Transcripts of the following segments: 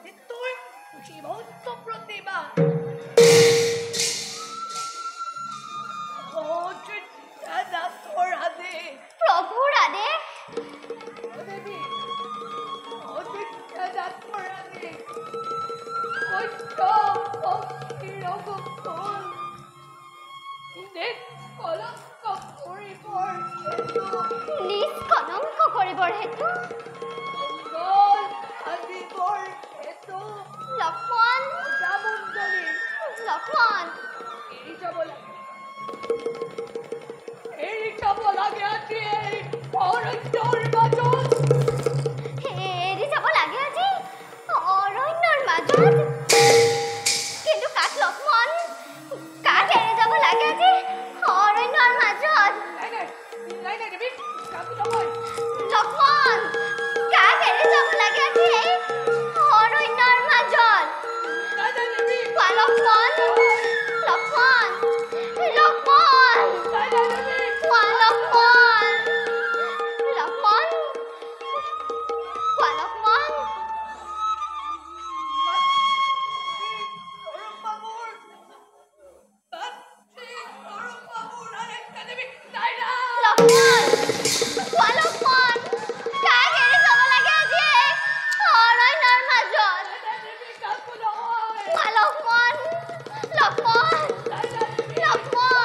তোৰ সীমন্ত প্ৰতিভা অযোধ্যানাথৰ আদেশ প্ৰভুৰ আদেশ দেৱী অযোধ্যানাথৰ আদেশ সত্য ভক্তিৰ ৰঘুকুল নিষ্কলংক কৰিবৰ হেতু নিষ্কলংক কৰিবৰ হেতু মংগল আনিবৰ হেতু লক্ষ্মণ ৰামমণ্ডলী লক্ষ্মণ এৰি যাব লাগে আজি এই অৰণ্যৰ মাজত এৰি যাব লাগে আজি অৰণ্যৰ মাজত কিন্তু কাক লক্ষ্মণ কাক এৰি যাব লাগে আজি অৰণ্যৰ মাজত নাই দেৱী কাকো নহয় লক্ষ্মণ কাক এৰি যাব লাগে আজি এই অৰণ্যৰ মাজত নাই দেৱী কোৱা লক্ষ্মণ লক্ষ্মণ লক্ষ্মণ নাই দেৱী কোৱা লক্ষ্মণ লক্ষ্মণ কোৱা লক্ষ্মণ লক্ষ্মণ কোৱা লক্ষ্মণ কাক এৰি যাব লাগে আজি এই অৰণ্যৰ মাজত কোৱা লক্ষ্মণ লক্ষ্মণ লক্ষ্মণ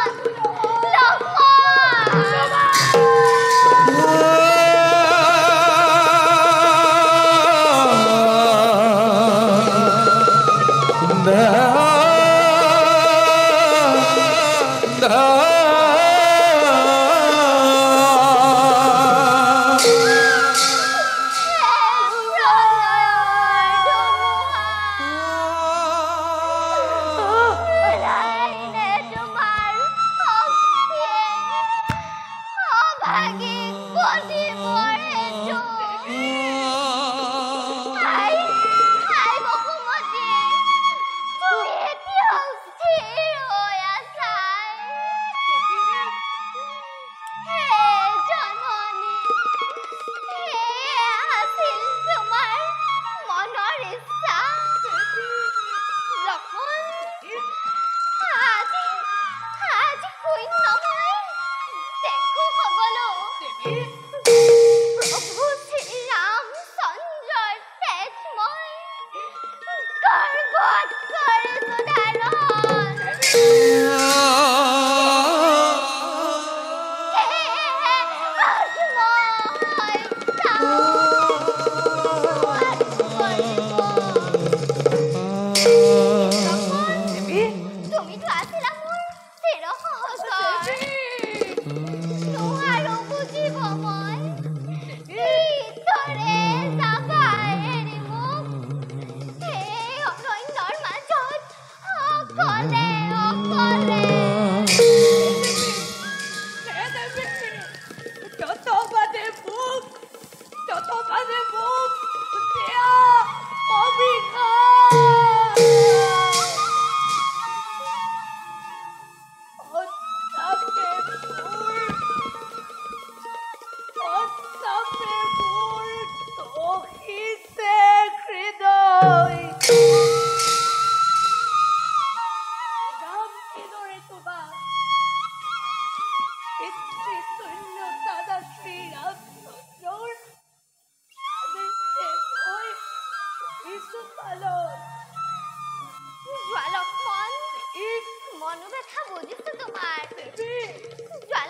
মনোব্যথা বুজিছো তোমাৰ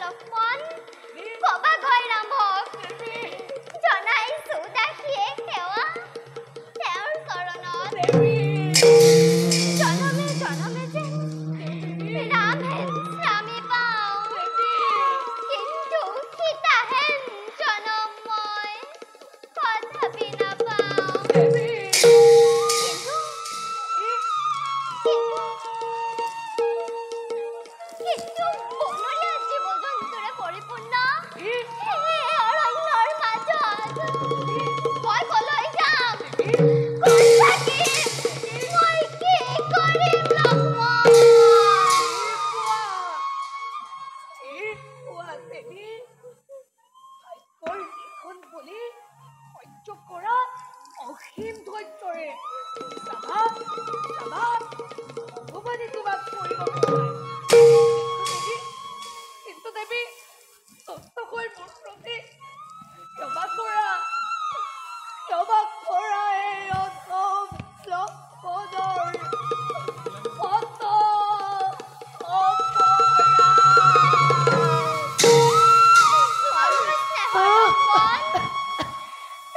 লক্ষ্মণ কবা গৈৰামক জনাইছো দাসীয়ে সেৱা তেওঁৰ চৰণত অসীম ধৈৰ্যৰে ভগৱানে তোমাক কৰিব কিন্তু দেৱী কষ্টকৈ মোৰ প্ৰতি ক্ষমা কৰা এই অসম লক্ষণৰ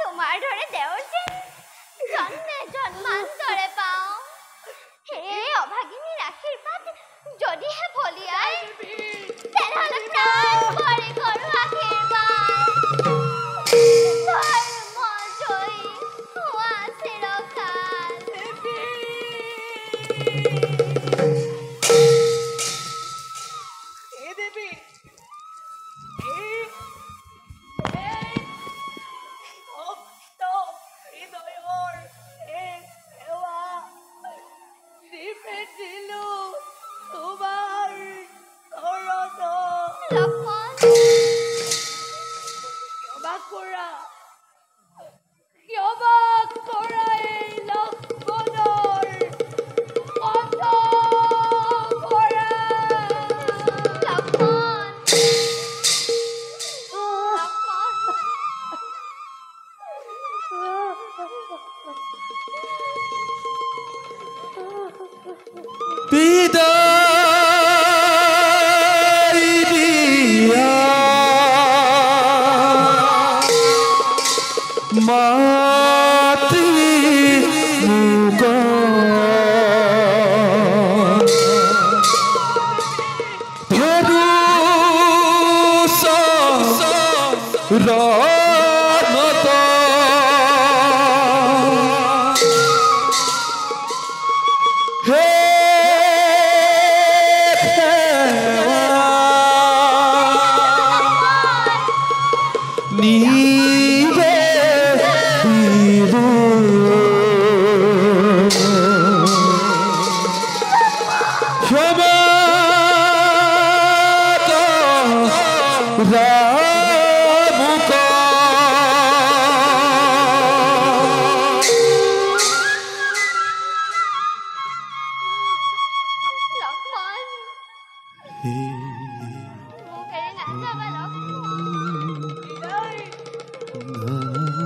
তোমাৰ দৰে দেৱৰ যেন জন্মে জন্মান্তৰে পাওঁ সেই অভাগিনীৰ আশীৰ্বাদ যদিহে ফলিয়াই তেনেহ'লে প্ৰাণ পৰে কৰো আশীৰ্বাদ ধৰ্ম জয়ী হোৱা চিৰকাল দেৱী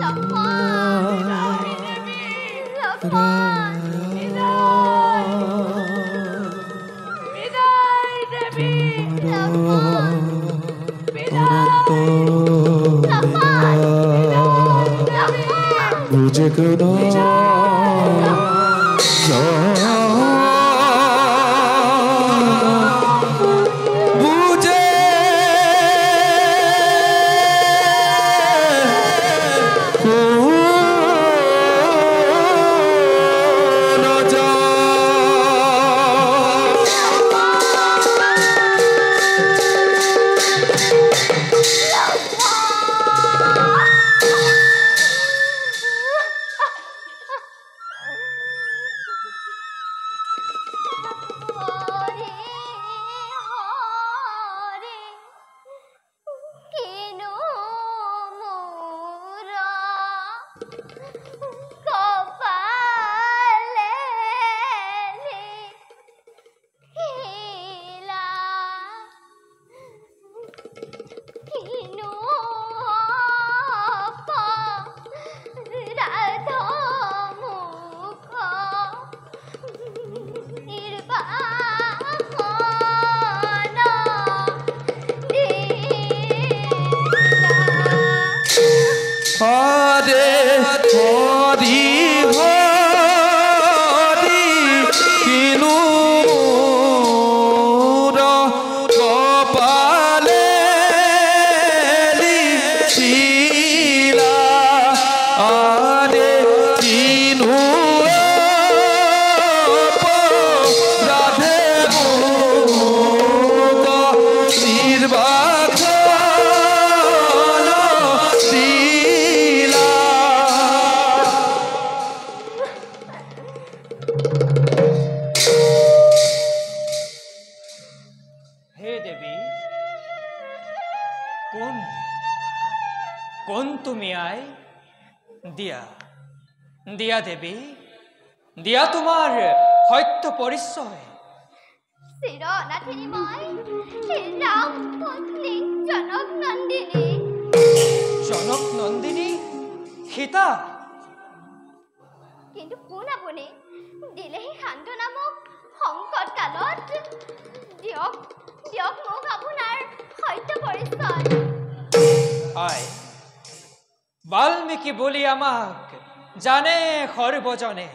লক্ষ্মণ কোন তুমি আই দিয়া দিয়া দেবী, দিয়া তোমাৰ সত্য পৰিচয়। চিৰ অনাথিনী মই ৰাম পত্নী জনক নন্দিনী। জনক নন্দিনী সীতা। কিন্তু কোন আপুনি? দিলেহি সান্তনা মোক সংকট কালত। দিয়ক দিয়ক মোক আপোনাৰ সত্য পৰিচয়। আই বাল্মীকি বুলি আমাক জানে সৰ্বজনে।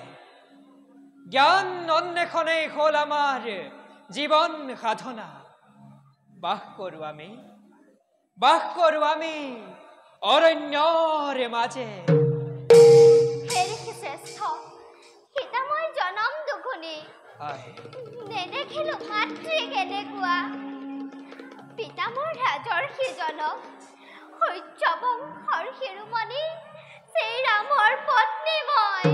জ্ঞান অন্বেষণেই হ'ল আমাৰ জীৱন সাধনা। বাস কৰো আমি অৰণ্যৰ মাজে। হেৰিষি শ্ৰেষ্ঠ সীতা মই জনম দুগুণী। নেদেখিলো মাতৃ কেনেকুৱা। পিতা মোৰ ৰাজৰ্ষি জনক সূৰ্য বংশৰ শিৰোমণি শ্ৰীৰামৰ পত্নী মই।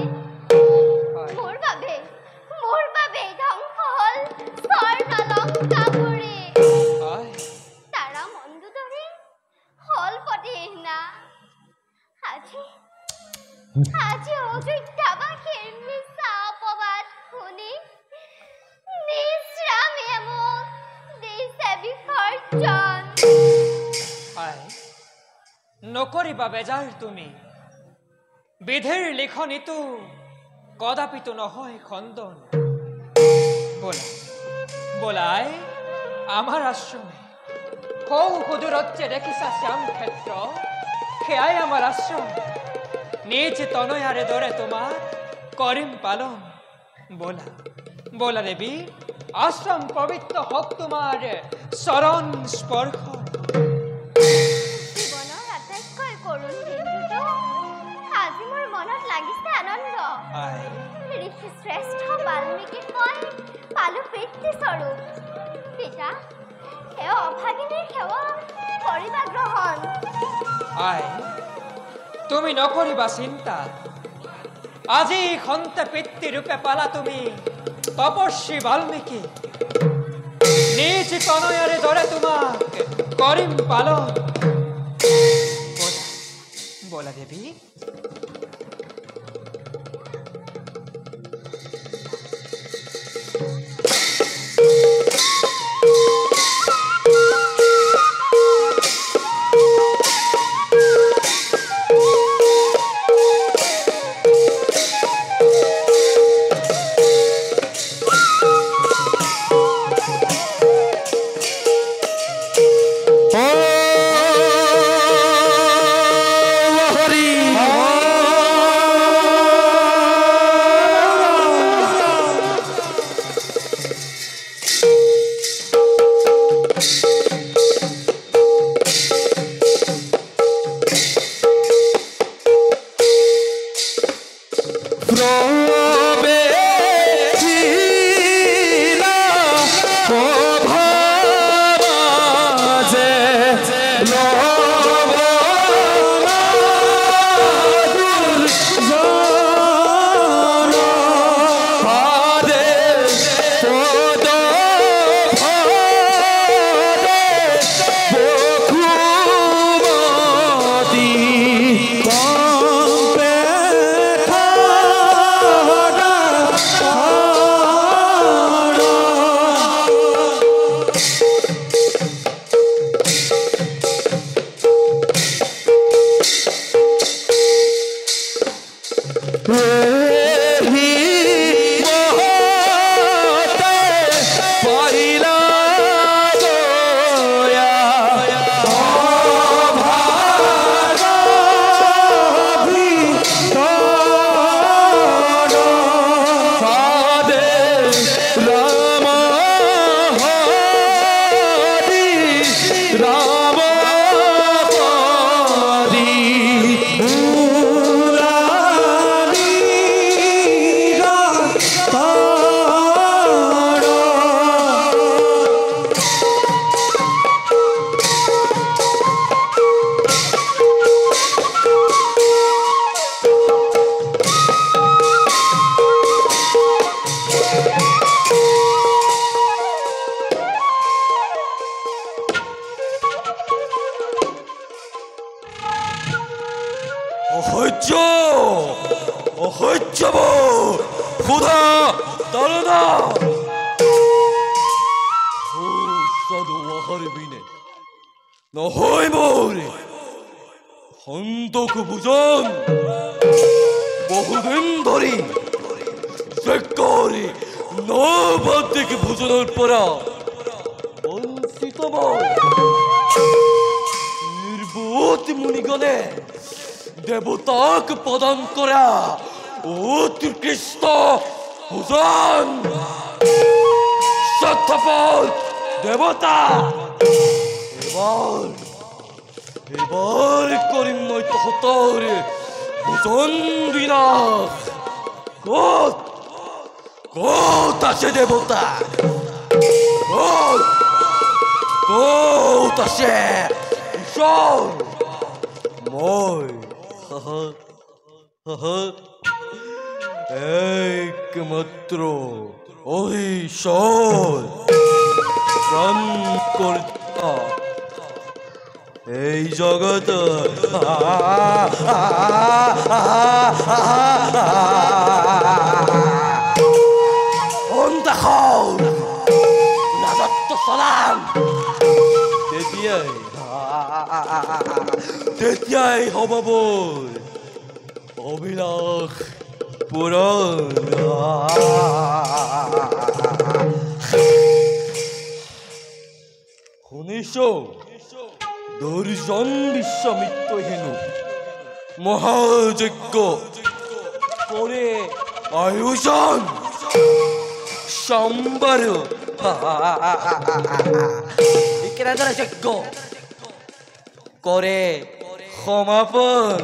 মোৰ বাবে ধ্বংস হ'ল স্বৰ্ণলংকাপুৰী। তাৰা মণ্ডুদৰে হ'ল প্ৰতিহীনা। আজি অযোধ্যাবাসীৰ মিছা অপবাদ শুনি নিশ্ৰামে মোক দিছে বিসৰ্জন। নকৰিবা বেজাৰ তুমি। বিধিৰ লিখনিটো কদাপিতো নহয় খণ্ডন। বোলাই আমাৰ আশ্ৰমে সুদূৰত্বে দেখিছা শ্যাম ক্ষেত্ৰ, সেয়াই আমাৰ আশ্ৰম। নিজ তনয়াৰে দৰে তোমাক কৰিম পালন। বোলা দেৱী, আশ্ৰম পবিত্ৰ হওক তোমাৰ চৰণ স্পৰ্শ। জীৱনৰ আটাইতকৈ কৰুণ দিনটোতো আজি মোৰ মনত লাগিছে আনন্দ। ঋষি শ্ৰেষ্ঠ বাল্মীকিক মই পালো পিতৃস্বৰূপ। পিতা সেৱা অভাগিনীৰ সেৱা কৰিবা গ্ৰহণ। তুমি নকৰিবা চিন্তা। আজি সন্তে পিতৃৰূপে পালা তুমি তপস্বী বাল্মীকি। নিজ তনয়াৰে দৰে তোমাক কৰিম পালন। বোলা দেৱী। অসহ্য অসহ্যব ক্ষুধা তাড়না সুস্বাদু আহাৰ বিনে নহয় মোৰ সন্তোষ ভোজন বহুদিন ধৰি কৰি নবাদিক ভোজনৰ পৰা বঞ্চিত মই নিৰ্বোধ মুনিগণে দেৱতাক প্ৰদান কৰা উৎকৃষ্ট ভোজন স্বাৰ্থপৰ দেৱতা এবাৰ কৰিম মই তহঁতৰ ভোজন বিনাশ ক'ত ক'ত আছে দেৱতা ক'ত আছে ঈশ্বৰ মই একমাত্ৰ ঈশ্বৰ প্ৰাণকৰ্তা এই জগত ৰাজত্ব চলাম তেতিয়াই হ'ব মোৰ অভিলাষ পূৰণ শুনিছো দুৰ্জন বিশ্বামিত্ৰ হেনো মহাযজ্ঞ কৰে আয়োজন সম্বাৰো কেনেদৰে যজ্ঞ কৰে সমাপন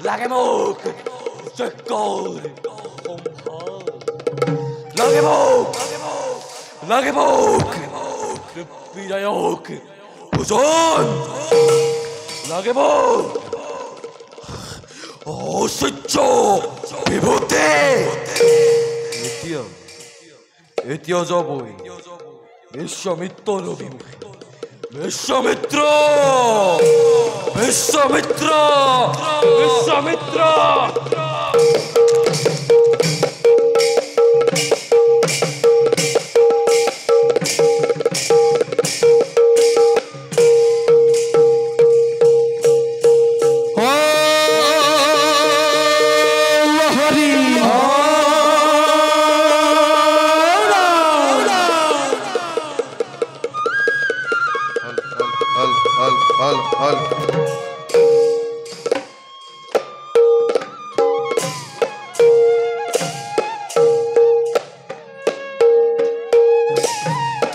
লাগে মোক যজ্ঞৰ লাগে মোক বিধায়ক ভোজন লাগে মোক ঐশ্বৰ্য বিভূতি এতিয়া যাবই বিশ্বামিত্ৰৰ অভিমুখে বিশ্বামিত্ৰ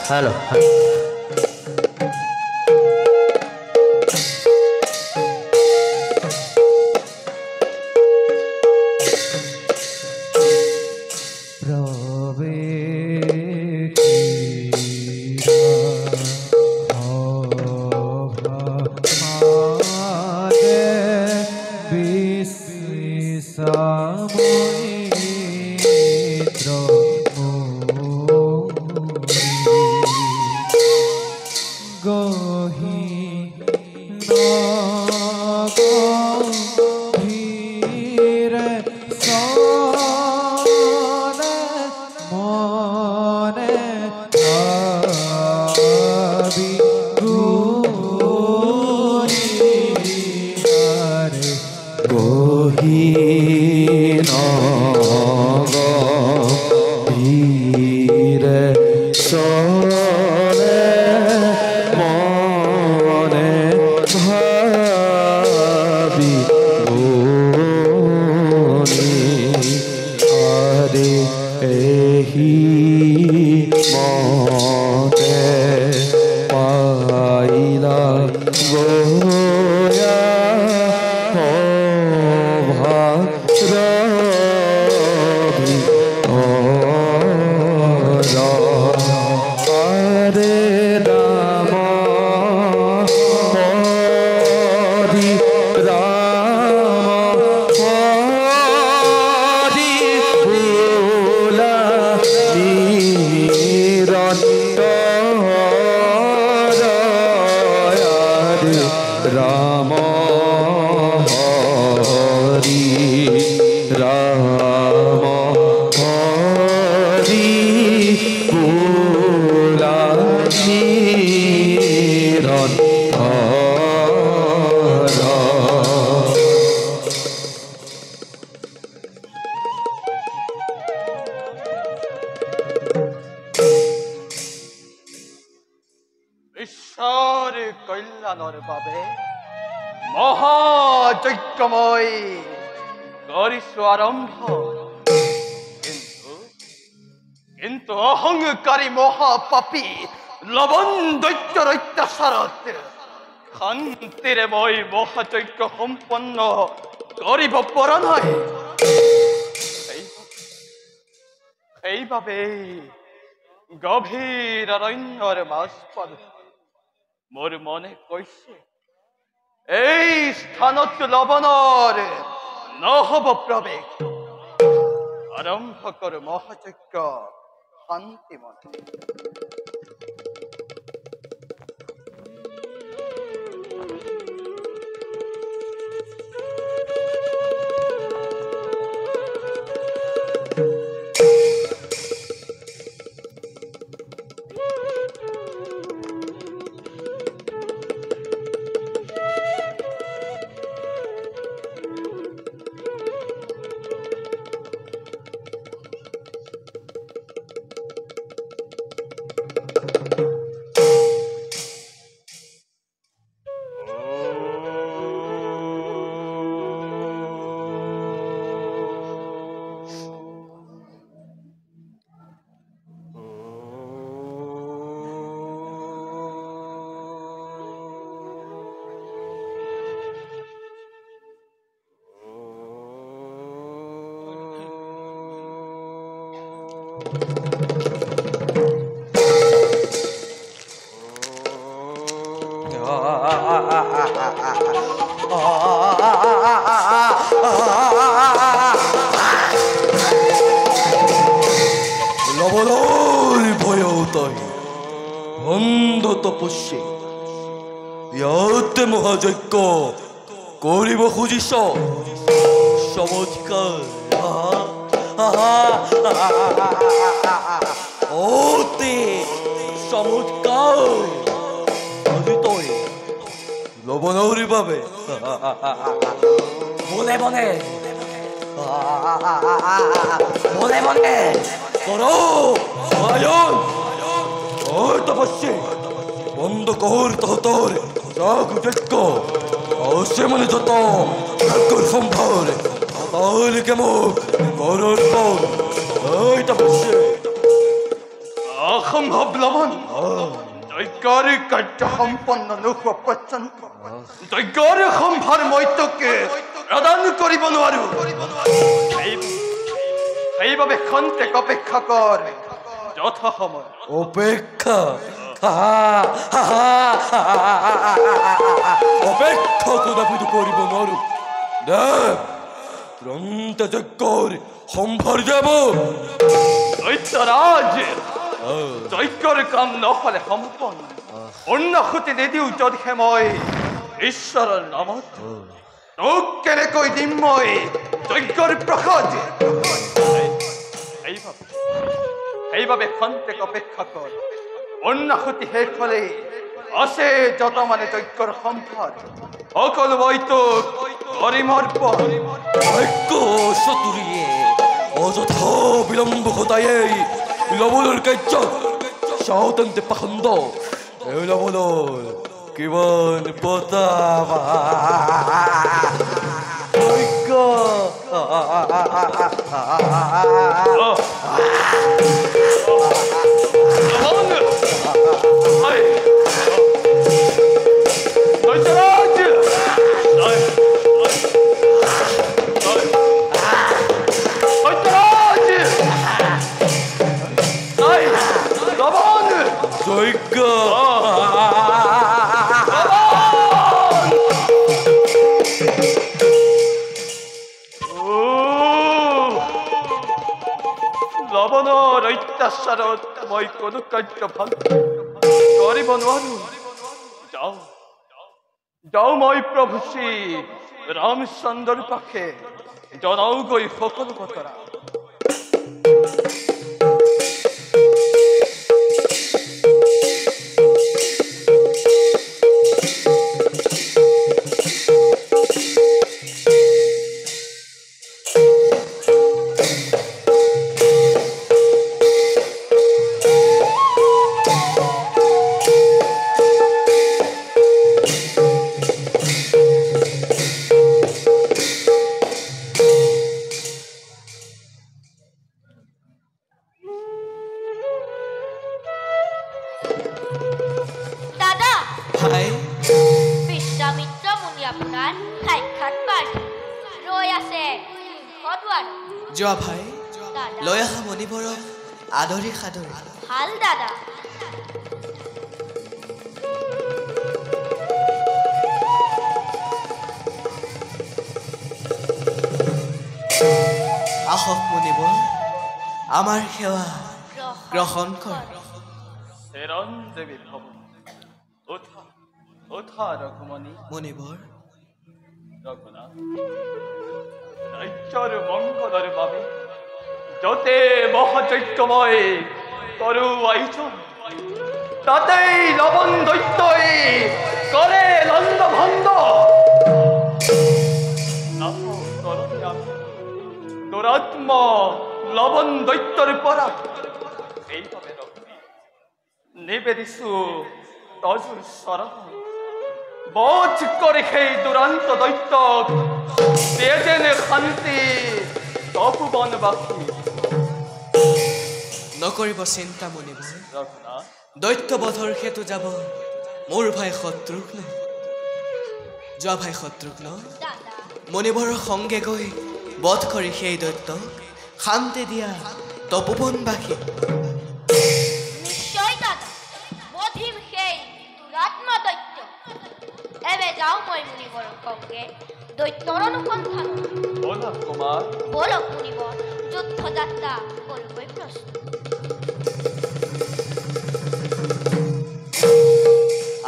Halo. বিশ্বৰ কল্যাণৰ বাবে মহাযজ্ঞময় কৰিছো আৰম্ভ। কিন্তু অহংকাৰী মহাপাপী লৱণ দৈত্যৰ অত্যাচাৰত শান্তিৰে মই মহাযজ্ঞ সম্পন্ন কৰিব পৰা নাই। সেইবাবে গভীৰ অৰণ্যৰ মাজপাত মোৰ মনে কৈছে এই স্থানত লৱণৰ নহব প্ৰৱেশ। আৰম্ভ কৰো মহাযজ্ঞ শান্তি মনে। লবণৰ ভয়তাই অন্ধ তপস্যে ইয়াতে মহাযজ্ঞ কৰিব খুজিছ চমৎকাৰ। অতি চমৎকাৰ। আজি তই লবণৰ বাবে মনে মনে মনে মনে করো আয়োজন। ওই তপস্যে বন্ধ কর তোর রাগ যজ্ঞ অবশ্যই মনে যত রাগর সম্ভব তাহলে কেমন করর পর ওই তপস্যে অসম্ভৱ লৱণ যজ্ঞৰ কাৰ্য সম্পন্ন নোহোৱা পৰ্যন্ত যজ্ঞৰ সম্ভাৰ মই তোক প্ৰদান কৰিব নোৱাৰো। সেইবাবে খন্তেক অপেক্ষা কৰ যথা সময়। অপেক্ষা অপেক্ষা কদাপিতো কৰিব নোৱাৰো। দেৱ তুৰন্ত যজ্ঞৰ সম্ভাৰ দেব। দৈত্যৰাজ যজ্ঞৰ কাম নহলে সম্পন্ন অন্নসূতি নিদিও যদিহে মই ঈশ্বৰৰ নামত তোক কেনেকৈ দিম মই যজ্ঞৰ প্ৰসাদ। সেইবাবে খন্তেক অপেক্ষা কৰ। অন্নসূতি শেষ হলে আছে যত মানে যজ্ঞৰ সম্ভাৰ সকলো মই তোক কৰিম অৰ্পণ। যজ্ঞ চতুৰিয়ে অযথা বিলম্ব ঘটায়েই লবণৰ কাৰ্যত সাৱধানতে পাখন্দ। এই লবণৰ কিমান পতাব যজ্ঞ যজ্ঞ লৱণৰ অত্যাচাৰত মই কোনো কাৰ্য ভাল কৰিব নোৱাৰো। যাওঁ যাওঁ মই প্ৰভু শ্ৰী ৰামচন্দ্ৰৰ পাশে জনাওগৈ সকলো বতৰা। দুৱাৰ যোৱা ভাই দাদা লৈ আহা মণিবৰক আদৰি সাদৰি ভাল দাদা আহক মণিবৰ আমাৰ সেৱা গ্ৰহণ কৰ হেৰণ দেৱী ভৱ উঠা উঠা ৰঘুমণি মণিবৰ ৰঘুনাথ ৰাজ্যৰ মংগলৰ বাবে যতে মহাযজ্ঞময় তৰু আয়োজন তাতেই লবণ দৈত্যই কৰে লণ্ড ভণ্ড দুৰাত্ম লবণ দৈত্যৰ পৰা এইভাৱে নিবেদিছো তজুৰ চৰণ বোধ কৰি সেই দুৰান্ত দৈত্যক তেজেনে শান্তি তপোবনবাসী নকৰিব চিন্তা মণিবৰ ৰঘুনাথ দৈত্যবধৰ সেতু যাব মোৰ ভাই শত্ৰুঘ্ন যোৱা ভাই শত্ৰুঘ্ন দাদা মণিবৰৰ সংগে গৈ বধ কৰি সেই দৈত্যক শান্তি দিয়া তপোবনবাসী নিশ্চয় দাদা বধিম সেই দুৰাত্ম দৈত্য এবে যাওঁ মই মুনিবৰৰ সঙ্গে দৈত্যৰ অনুসন্ধান বলা কুমাৰ বলক মুনিবৰ যুদ্ধ যাত্ৰা কৰিবলৈ প্ৰস্তুত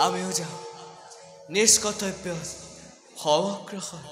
আমিও যাওঁ নিজ কৰ্তব্য সগ্ৰসৰ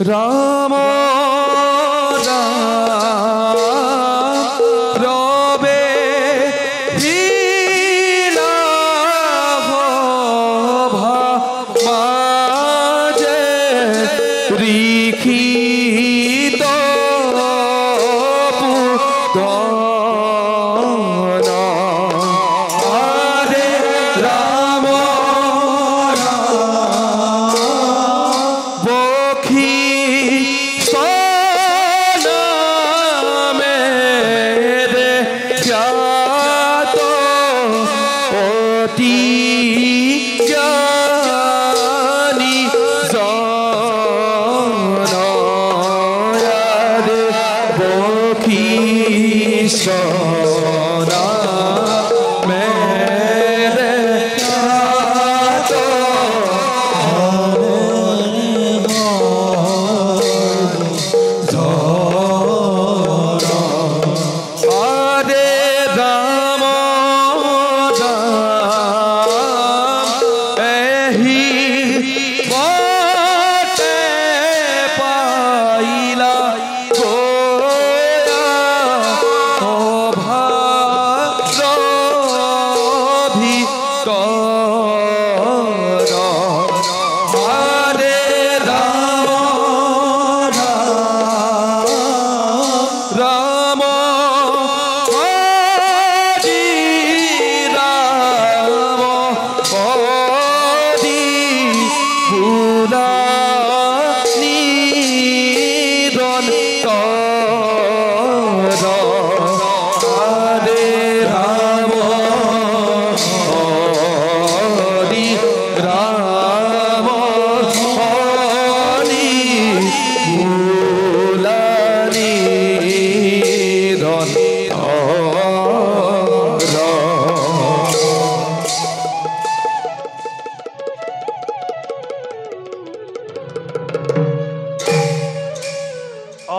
ৰাম ৰবে মাঝে ৰিখিত হৰে ৰাম বখি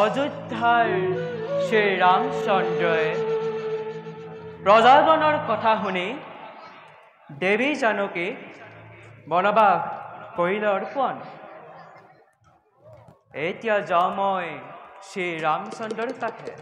অযোধ্যাৰ শ্ৰী ৰামচন্দ্ৰই প্ৰজাজনৰ কথা শুনি দেৱী জানকীক বনবাস কৰিলে অৰ্পণ। এতিয়া যাওঁ মই শ্ৰী ৰামচন্দ্ৰৰ কাষে।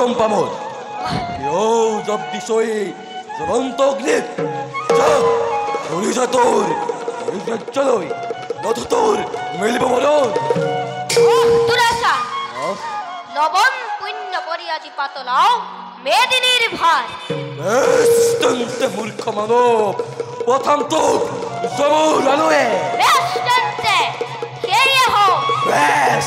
প্রথম পামত কেউ জব্দিশই জ্বলন্ত অগ্নিত যা তোর এই রাজ্যলৈ নথ তোর মিলিব মরণ দুরাশা লবণ পুণ্য পরি আজি পাতলাও মেদিনীর ভার বেষ্টন্তে মূর্খ মানব প্রথম তো জমুর আলোয়ে বেষ্টন্তে খেয়ে হোক বেশ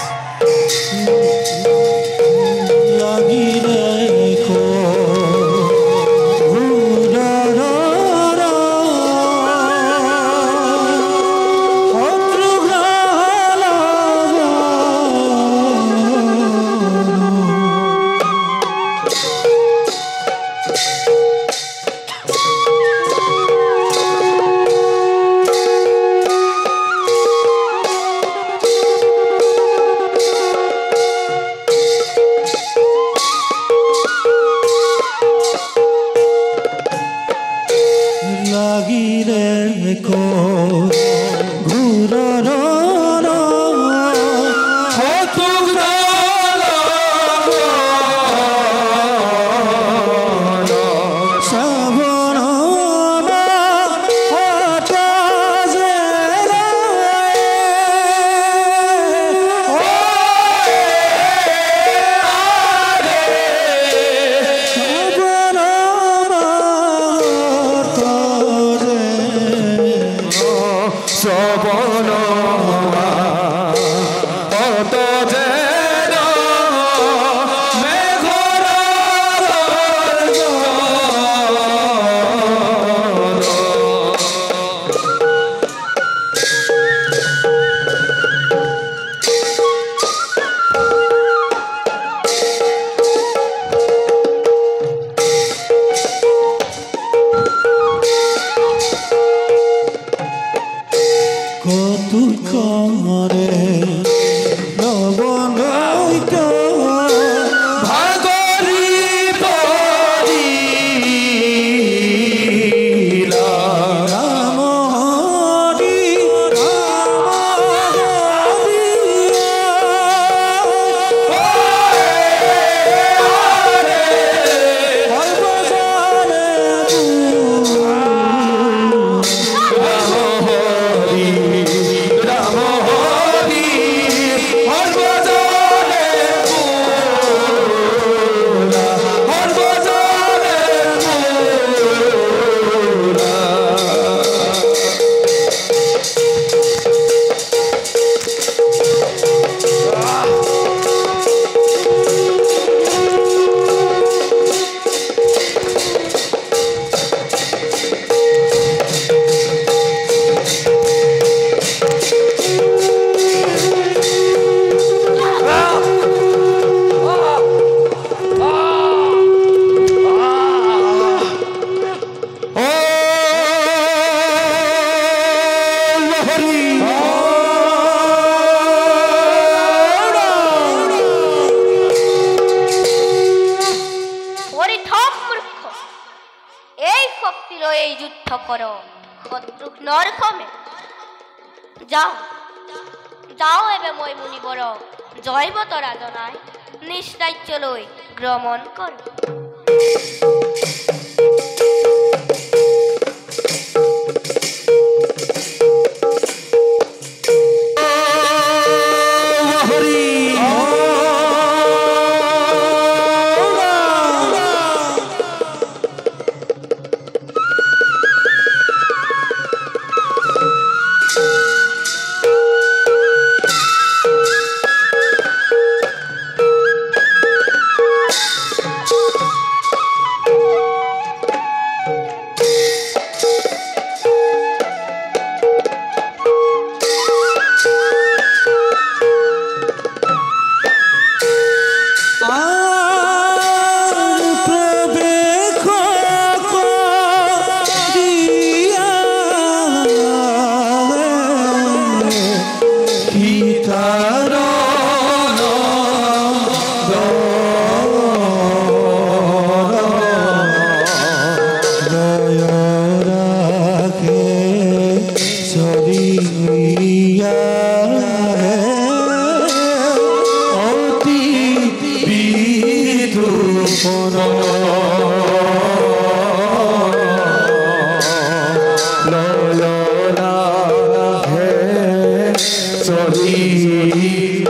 যাও এবে মই মুনিবৰ জয়বতৰা জনাই নিজ ৰাজ্যলৈ গ্ৰমণ কৰ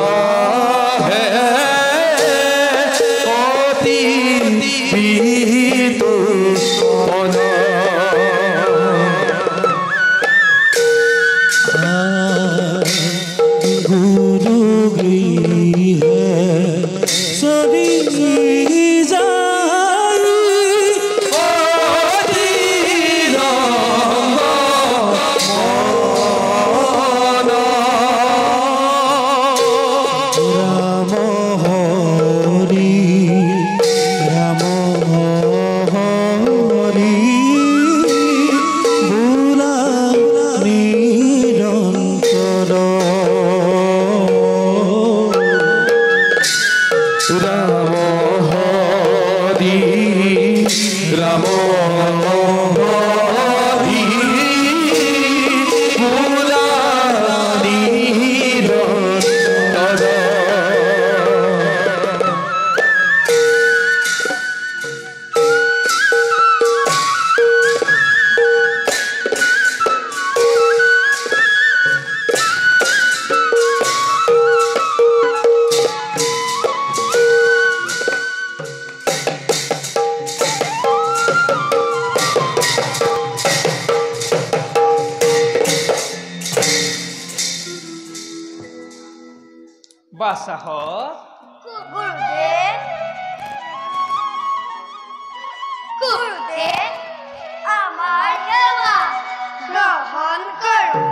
আহে অতি বিতুপন গুরু গৃহে সরি যাই অতি রঙ্গ মন রাম হরি রাম হরি বুলা নিরন্তর রাম হরি রাম হরি বুলা নিরন্তর বাসাহ গুরুদেব গুরুদেব আমার দেওয়া গ্রহণ করো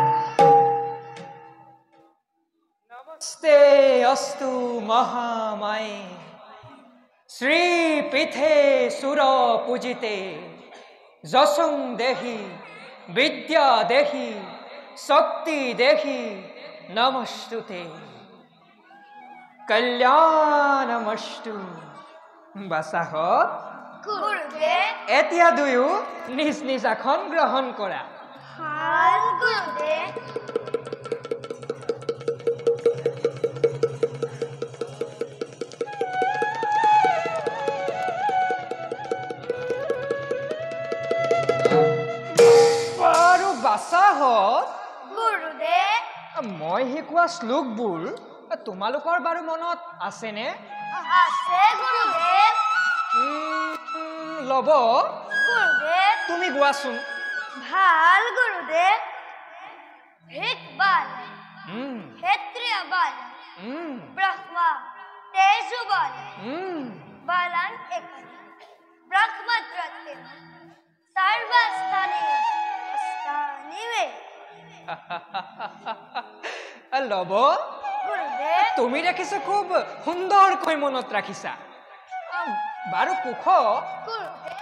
নমস্তে অস্তু মহামায়ে শ্রীপীঠে সুর পূজিতে যশং দেহি বিদ্যা দেহি শক্তি দেহি নমস্তুতে কল্যাণমস্তু বাসাহ গুরুদেব এতিয়া দুয়ো নিজ নিজ আসন গ্ৰহণ কৰা হাল গুৰুদেব আৰু বাসাহ গুৰুদেব মই শিকোৱা শ্লোকবোৰ তোমালোকৰ বাৰু মনত আছেনে আছে গুৰুদেব লব গুৰুদেব তুমি গোৱাচোন ভাল গুরুদেব হিত বাল উম, ক্ষেত্রীয় বাল উম, ব্রহ্মা তেজু বাল উম। বালান এক ব্রহ্মদ্রতে সর্বস্থানে স্থানিবে লব গুরুদেব তুমি দেখিছো খুব সুন্দৰকৈ মনত ৰাখিছা বাৰু কুশ গুৰুদেব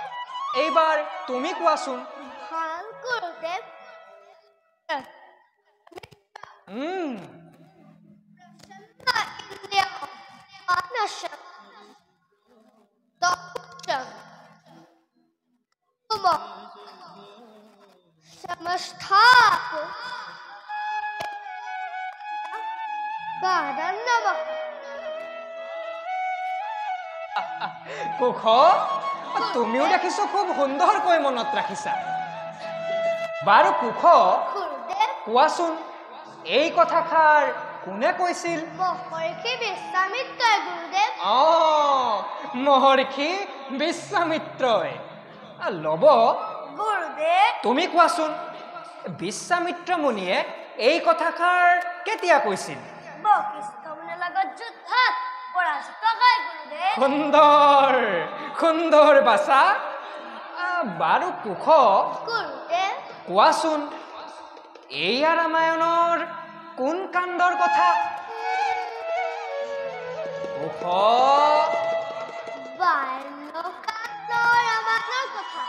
এইবাৰ তুমি কোৱাচোন ভাল গুরুদেব উম, ইন্দ্রিয় মানসম দক্ষম তুম সমস্থাপ বাদান নমঃ কুশ তুমিও দেখিছো খুব সুন্দৰকৈ মনত ৰাখিছা বাৰু কুশ গুৰুদেব কোৱাচোন এই কথাষাৰ কোনে কৈছিল মহৰ্ষি বিশ্বামিত্ৰয় গুৰুদেব মহৰ্ষি বিশ্বামিত্ৰই লব গুৰুদেব তুমি কোৱাচোন বিশ্বামিত্ৰ মুনিয়ে এই কথাষাৰ কেতিয়া কৈছিল বশিষ্ঠ মুনিৰ লগত যুদ্ধত পৰাজিত হয় গুৰুদেব সুন্দৰ সুন্দৰ বাচা বাৰু কুশ গুৰুদেব কোৱাচোন এইয়া ৰামায়ণৰ কোন কাণ্ডৰ কথা কুশ বাল্যকাণ্ড ৰামায়ণৰ কথা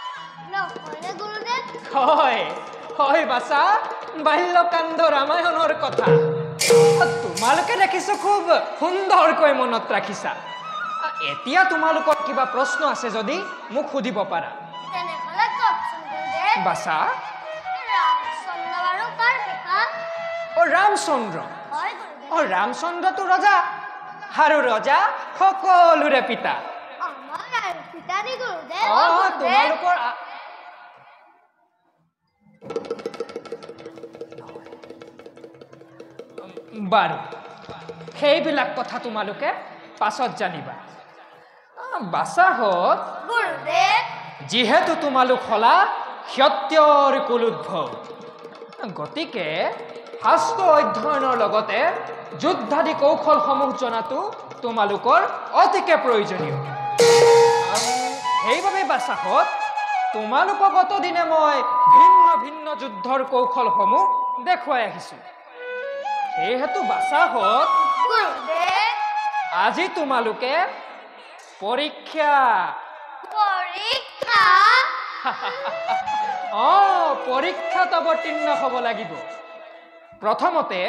নহয়নে গুৰুদেৱ হয় হয় বাচা বাল্যকাণ্ড ৰামায়ণৰ কথা তোমালোকে দেখিছো খুব সুন্দৰকৈ মনত ৰাখিছা এতিয়া তোমালোকৰ কিবা প্ৰশ্ন আছে যদি মোক সুধিব পাৰা তেনেহ'লে কওকচোন গুৰুদেৱ বাচা ৰামচন্দ্ৰ আৰু তাৰ পিতা ৰামচন্দ্ৰ হয় গুৰুদেৱ ৰামচন্দ্ৰটো ৰজা আৰু ৰজা সকলোৰে পিতা আমাৰ আৰু পিতা নি গুৰুদেৱ তোমালোকৰ বাৰু সেইবিলাক কথা তোমালোকে পাছত জানিবা বাছাহঁত গুৰুদেৱ যিহেতু তোমালোক হলা ক্ষত্ৰিয়ৰ কুলোদ্ভৱ গতিকে শাস্ত্ৰ অধ্যয়নৰ লগতে যুদ্ধাদি কৌশলসমূহ জনাটো তোমালোকৰ অতিকে প্ৰয়োজনীয় সেইবাবে বাছাহঁত তোমালোকক অতদিনে মই ভিন্ন ভিন্ন যুদ্ধৰ কৌশলসমূহ দেখুৱাই আহিছো সেয়েহেতু বাছাহঁত গুৰুদেৱ আজি তোমালোকে পৰীক্ষা পৰীক্ষা পৰীক্ষাত অৱতীৰ্ণ হ'ব লাগিব প্ৰথমতে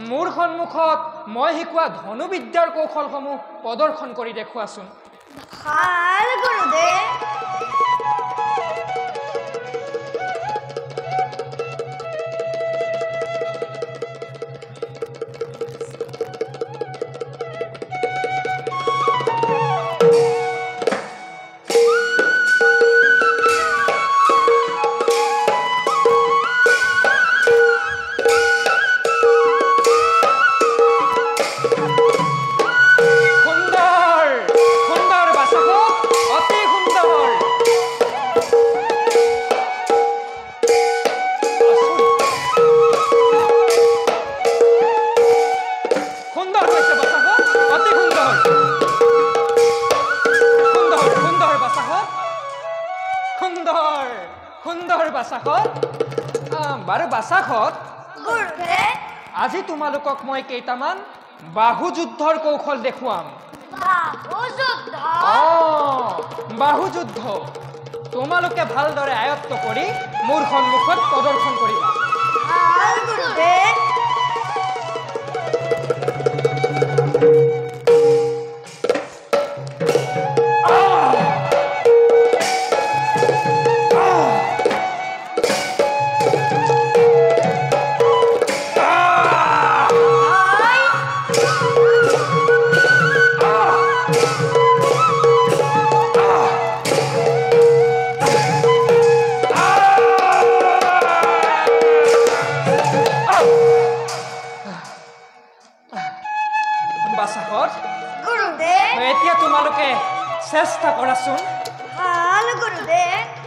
মোৰ সন্মুখত মই শিকোৱা ধনুবিদ্যাৰ কৌশলসমূহ প্ৰদৰ্শন কৰি দেখুৱাচোন ভাল গুৰুদেৱ বাৰু বাছাহঁত গুৰুদেৱ আজি তোমালোকক মই কেইটামান বাহু যুদ্ধৰ কৌশল দেখুৱাম বাহু যুদ্ধ তোমালোকে ভালদৰে আয়ত্ত কৰি মোৰ সন্মুখত প্ৰদৰ্শন কৰিবা ভাল গুৰুদেৱ এতিয়া তোমালোকে চেষ্টা কৰাচোন ভাল গুৰুদেৱ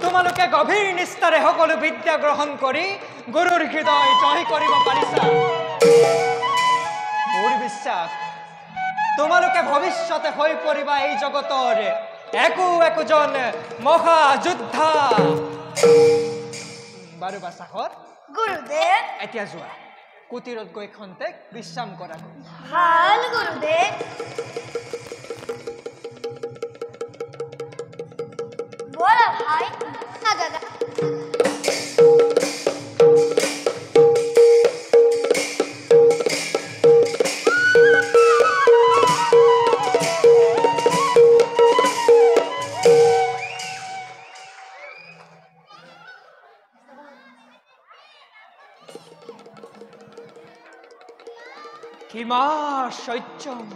তোমালোকে গভীৰ নিষ্ঠাৰে সকলো বিদ্যা গ্ৰহণ কৰি গুৰুৰ হৃদয় জয় কৰিব পাৰিছা মোৰ বিশ্বাস তোমালোকে ভৱিষ্যতে হৈ পৰিবা এই জগতৰ একোজন মহাযোদ্ধা বাৰু বাছাহঁত গুৰুদেৱ এতিয়া যোৱা কুটিৰত গৈ খন্তেক বিশ্ৰাম কৰা ভাল গুৰুদেৱ बोला भाई ना दादा কিমা শৈত্যম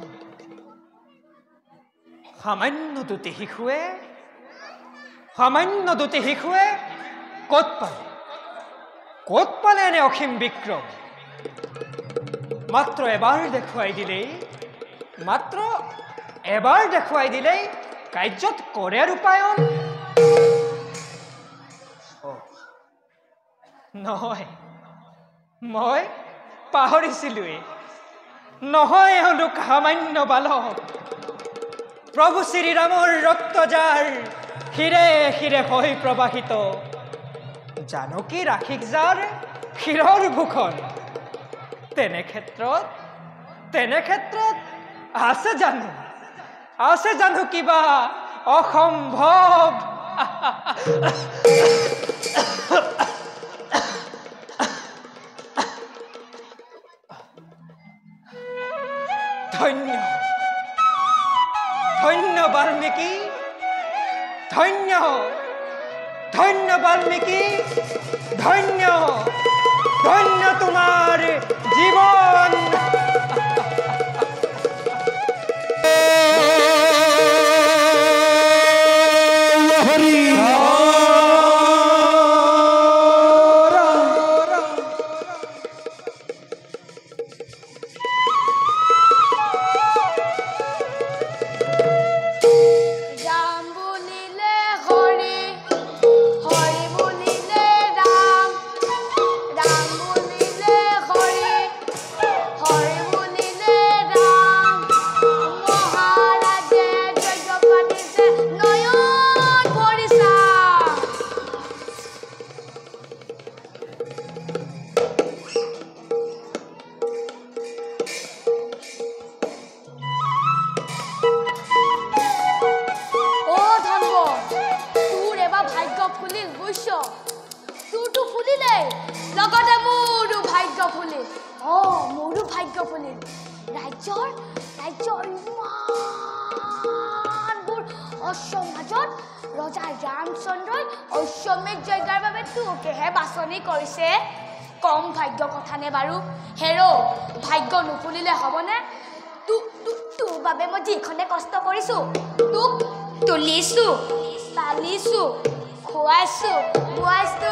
সামান্য দুটি শিশুৱে ক'ত পালে এনে অসীম বিক্ৰম মাত্ৰ এবাৰ দেখুৱাই দিলেই কাৰ্যত কৰে ৰূপায়ণ নহয় মই পাহৰিছিলোৱে নহয় এওঁলোক সামান্য বালক প্ৰভু শ্ৰীৰামৰ ৰক্তজাৰ শিৰে শিৰে হৈ প্ৰবাহিত জানকী ৰাখিক যাৰ ক্ষীৰৰ ভূষণ তেনে ক্ষেত্ৰত আছে জানো কিবা অসম্ভৱ ধন্য বাল্মীকি ধন্য বাল্মীকি ধন্য তোমাৰ জীবন ৰজা ৰামচন্দ্ৰই অশ্বমেধ যজ্ঞৰ বাবে তোকেহে বাছনি কৰিছে কম ভাগ্য কথা নে বাৰু হেৰো ভাগ্য নুফুলিলে হ'বনে তোৰ বাবে মই যিখনে কষ্ট কৰিছো তোক তুলিছো তালিছো খুৱাইছো বুৱাইছো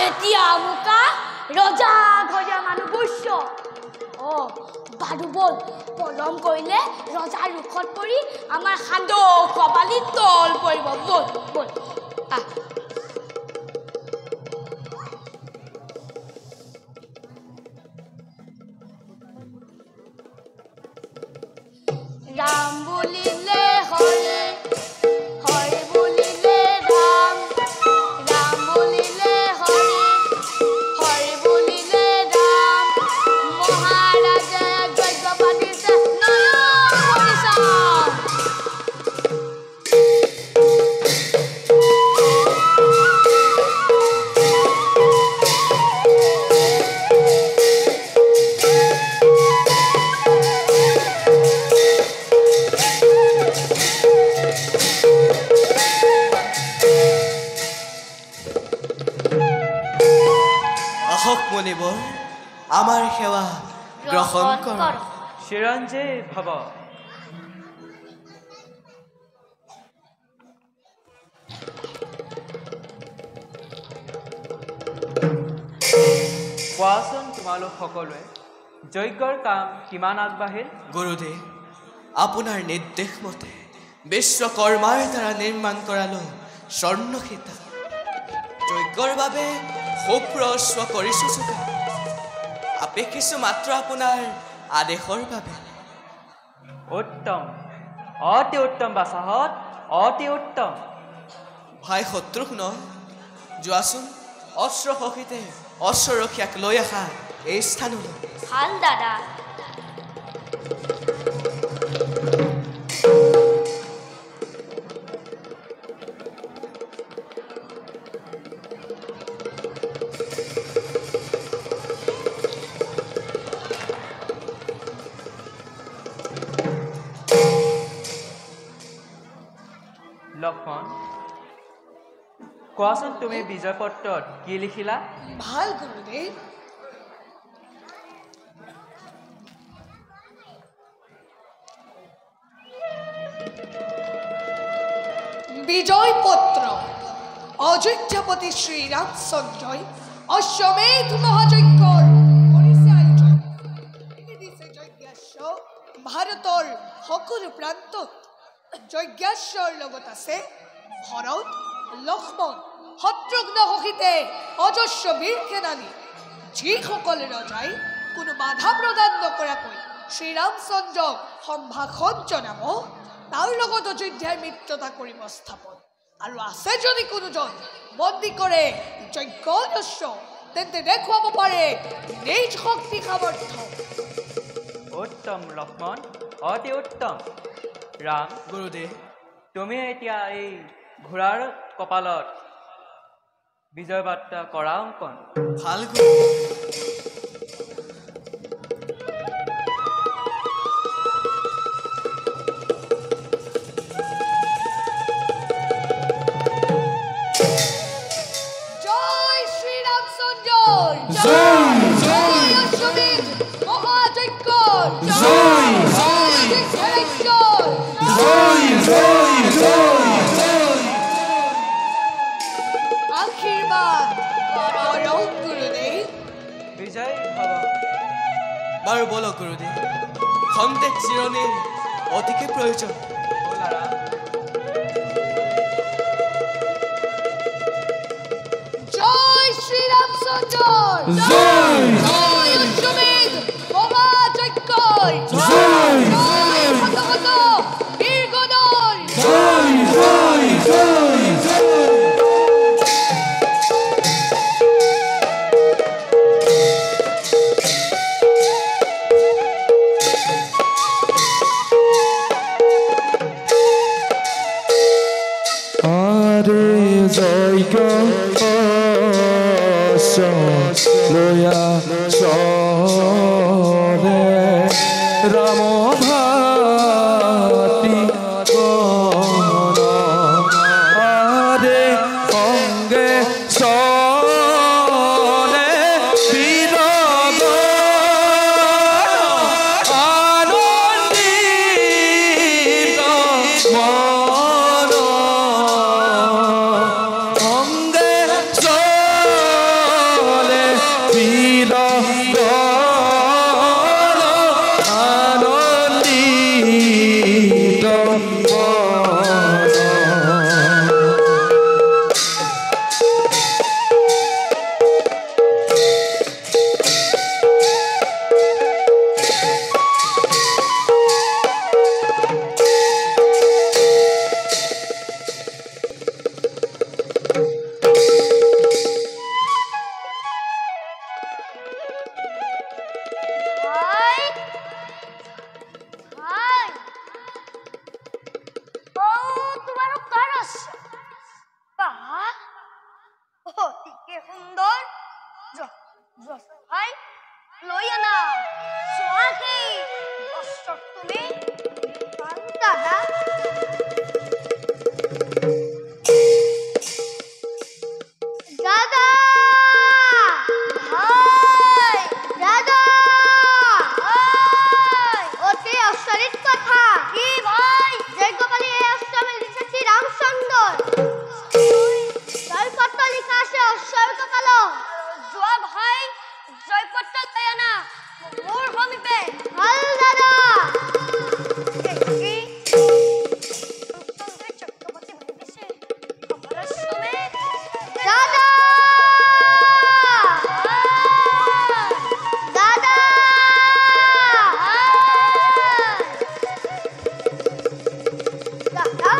এতিয়া আমুকা ৰজা ঘৰীয়া মানুহ বুইছ বাদু বল পলম কৰিলে ৰজাৰ ৰুখত পৰি আমাৰ সান্দো কবালি তল পৰিব বল ৰাম বুলিলে হৰে হৰে বুলিলে ৰাম ৰাম বুলিলে হৰে হৰে বুলিলে ৰাম মহাৰাজে যজ্ঞ পাতিছে নয়ন হৰিছা মুনিবৰ আমাৰ সেৱা গ্ৰহণ কৰ চিৰঞ্জীৱ ভৱ কোৱাচোন তোমালোক সকলোৱে যজ্ঞৰ কাম কিমান আগবাঢ়িল গুৰুদেৱ আপোনাৰ নিৰ্দেশ মতে বিশ্বকৰ্মাৰ দ্বাৰা নিৰ্মাণ কৰালো স্বৰ্ণসীতা যজ্ঞৰ বাবে সুপ্ৰস্ব কৰিছো যোগা আপেক্ষিছো মাত্ৰ আপোনাৰ আদেশৰ বাবে উত্তম অতি উত্তম বাচাহত অতি উত্তম ভাই শত্ৰুঘ্ন যোৱাচোন অস্ত্ৰ সহিতে অশ্বৰক্ষীয়াক লৈ আহা এই স্থানলৈ ভাল দাদা লক্ষ্মণ কোৱাচোন তুমি বিজয় পত্ৰত কি লিখিলা ভাল গুৰুদেৱ বিজয় পত্ৰ অযোধ্যাপতি শ্ৰীৰামচন্দ্ৰই অশ্বমেধ মহাযজ্ঞৰ কৰিছে আয়োজন দিছে যজ্ঞাশ্ব ভাৰতৰ সকলো প্ৰান্তত যজ্ঞাশ্বৰ লগত আছে ভৰত লক্ষ্মণ শত্ৰুঘ্ন সহিতে অজস্ৰ বীৰ সেনানী যিসকলে ৰজাই কোনো বাধা প্ৰদান নকৰাকৈ শ্ৰীৰামচন্দ্ৰক সম্ভাষণ জনাব তাৰ লগত অযোধ্যাৰ মিত্ৰতা কৰিব স্থাপন আৰু আছে যদি কোনোজন বন্দী কৰে যজ্ঞ যশ তেন্তে দেখুৱাব পাৰে নিজ শক্তি সামৰ্থ্য। উত্তম লক্ষ্মণ, অতি উত্তম। ৰাম, গুৰুদেৱ, তুমি এতিয়া এই ঘোঁৰাৰ কপালত বিজয় বাৰ্তা কৰা অংকন। ভাল গুৰুদেৱ। জয় শ্ৰীৰামচন্দ্ৰ, জয় জয় অশ্বমেধ মহাযজ্ঞ, জয় জয় সিদ্ধেশ্বৰ, জয় জয় জয় আশীৰ্বাদ কৰক গুৰুদেৱ। বিজয় ভৱ। বাৰু বলক গুৰুদেৱ, খন্তেক চিৰণিৰ অতিকে প্ৰয়োজন। ব'লা ৰাম। জয় শ্ৰীৰামচন্দ্ৰ, জয় জয় অশ্বমেধ মহাযজ্ঞ, জয় জয় ভগৱত বীৰগণৰ, জয় জয় জয় জয় আরে জয়গ লয়া সরে রাম ভাতি গণ আরে অঙ্গে সরে বীর আনন্দিত মন অঙ্গে চলে বীর আনন্দিত মন ভাই ভাই ও তোমার কার আছে বাহ অতিকে সুন্দর ভাই লইয়া না সোহাকে দর্শক তুমি দাদা দাদা ভাই দাদা অতি আশ্চর্যের কথা কি ভাই যজ্ঞবলী এই অষ্টমে লিখেছি রামচন্দ্র জয়পত্র লিখা আছে অশ্বর্গ কাল জোয়া ভাই জয়পত্র দেয় না মোর সমীপে ভাল দাদা কি চক্রবর্তী ভাবিছে আমার অষ্টমে দাদা দাদা দাদা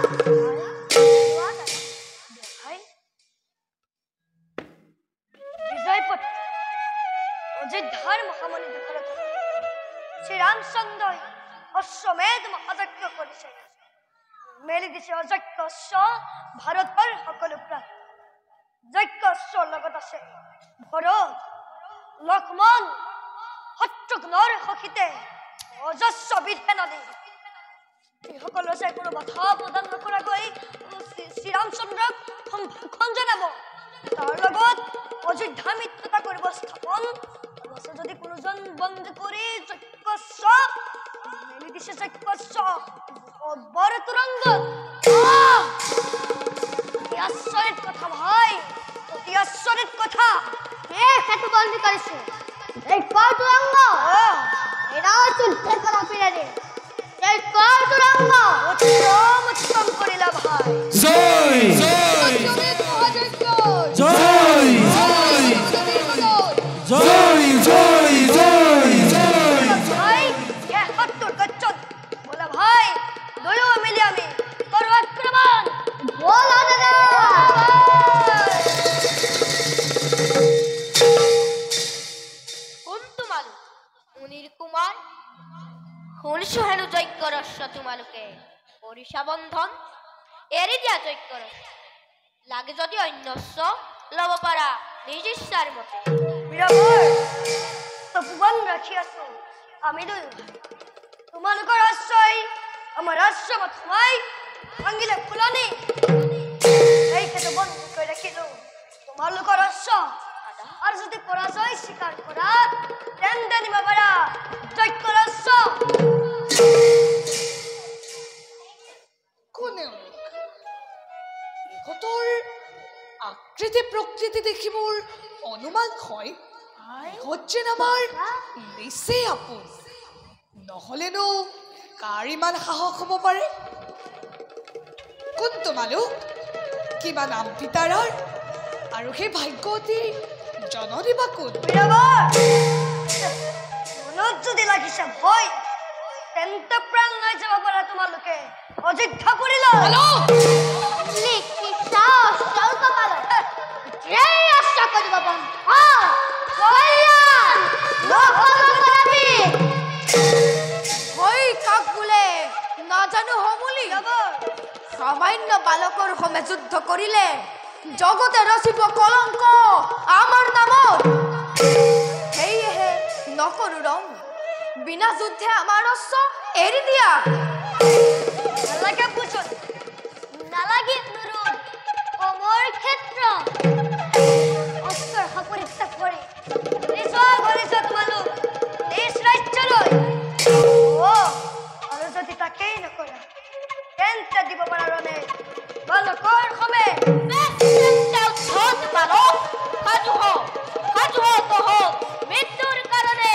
বিজয়পত্র অযোধ্যার মহামণি দখলত শ্রীরামচন্দ্র অশ্বমেধ মহাযজ্ঞ কৰিছে মেলি দিছে অযজ্ঞ অশ্ব ভাৰতৰ সকলো প্ৰাণ যজ্ঞ অশ্বৰ লগত আছে ভৰত লক্ষ্মণ শত্ৰুঘ্নৰ সহিতে অজস্ৰ বিধে নদী এইসকল আছে কোনো বাধা প্ৰদান নকৰাকৈ শ্ৰীৰামচন্দ্ৰক সম্ভাষণ জনাব তাৰ লগত অযোধ্যা মিত্ৰতা কৰিব স্থাপন আছে যদি কোনোজন বন্ধ কৰি যজ্ঞস্ব মেলি দিছে যজ্ঞস্ব বৰ তুৰংগত অতি আচৰিত কথা ভাই অতি আচৰিত কথা সেইটো বন্ধ কৰিছে এই বৰ তুৰংগ এৰাও চুলতে কৰা পিৰাৰে এই বৰ তুৰংগ উত্তম উত্তম কৰিলা ভাই জয় অশ্বমেধ মহাযজ্ঞ, জয় জয় জয় জয় জয় ভাই এ শত্ৰুৰ গৰ্জন বোলা ভাই দুয়ো মিলি আমি কৰো আক্ৰমণ বন্ধন এৰি দিয়া যজ্ঞ লাগে যদি অন্যস্য ল'ব পাৰা নিজ ইচ্ছাৰ মতে বীৰবৰ তপোবন ৰাখি আছো আমি দুয়ো তোমালোকৰ আশ্ৰয় আমাৰ আশ্ৰমত সোমাই ভাঙিলে ফুলনি এইকেইটা বন্ধ কৰি ৰাখিলো তোমালোকৰ আশ্ৰম আৰু যদি পৰাজয় স্বীকাৰ কৰা তেন্তে নিব পাৰা যজ্ঞৰ আশ্ৰম কোনে ইহঁতৰ আকৃতি প্ৰকৃতি দেখি মোৰ অনুমান হয় ইহঁত যেন আমাৰ নিচেই আপোন নহ'লেনো কাৰ ইমান সাহস হ'ব পাৰে কোন তোমালোক কিবা নাম পিতাৰাৰ আৰু সেই ভাগ্যৱতী জননী বা কোন মনত যদি লাগিছে ভয় তেন্তে প্ৰাণ লৈ যাব পাৰা তোমালোকে অযোধ্যা কৰিল নাজানো হমুলি সামান্য বালকৰ সমে যুদ্ধ কৰিলে জগতে ৰচিব কলংক আমাৰ নামত সেয়েহে নকৰো ৰং বিনা যুদ্ধে আমাৰ অস্ত্ৰ এৰি দিয়া নালাগে পুচত নালাগে নুৰুণ অমৰ ক্ষেত্ৰ অস্ত্ৰৰ সাপৰিত্যাগ কৰি ঘূৰি যোৱা তোমালোক নিজ ৰাজ্যলৈ আৰু যদি তাকেই নকৰা তেন্তে দিব পাৰা ৰণে বালকৰ সমে মৃত্যুৰ কাৰণে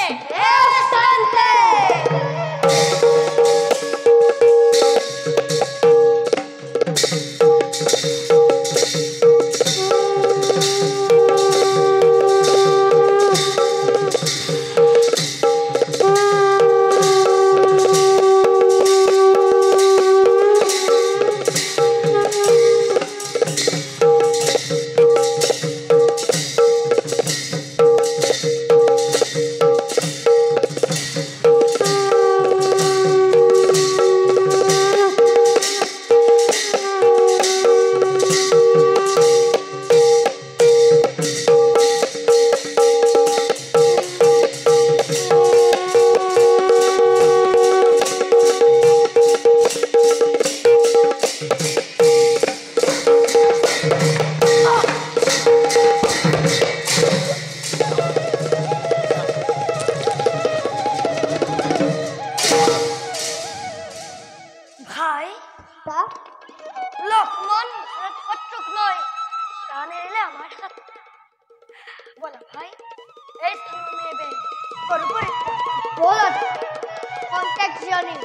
লক্ষ্মণ শত্রুক নয় প্রাণ এলে আমার হাত বলা ভাই এই স্থান মেয়ে বড় পরীক্ষা বলা কন্ট্যাক্ট জানি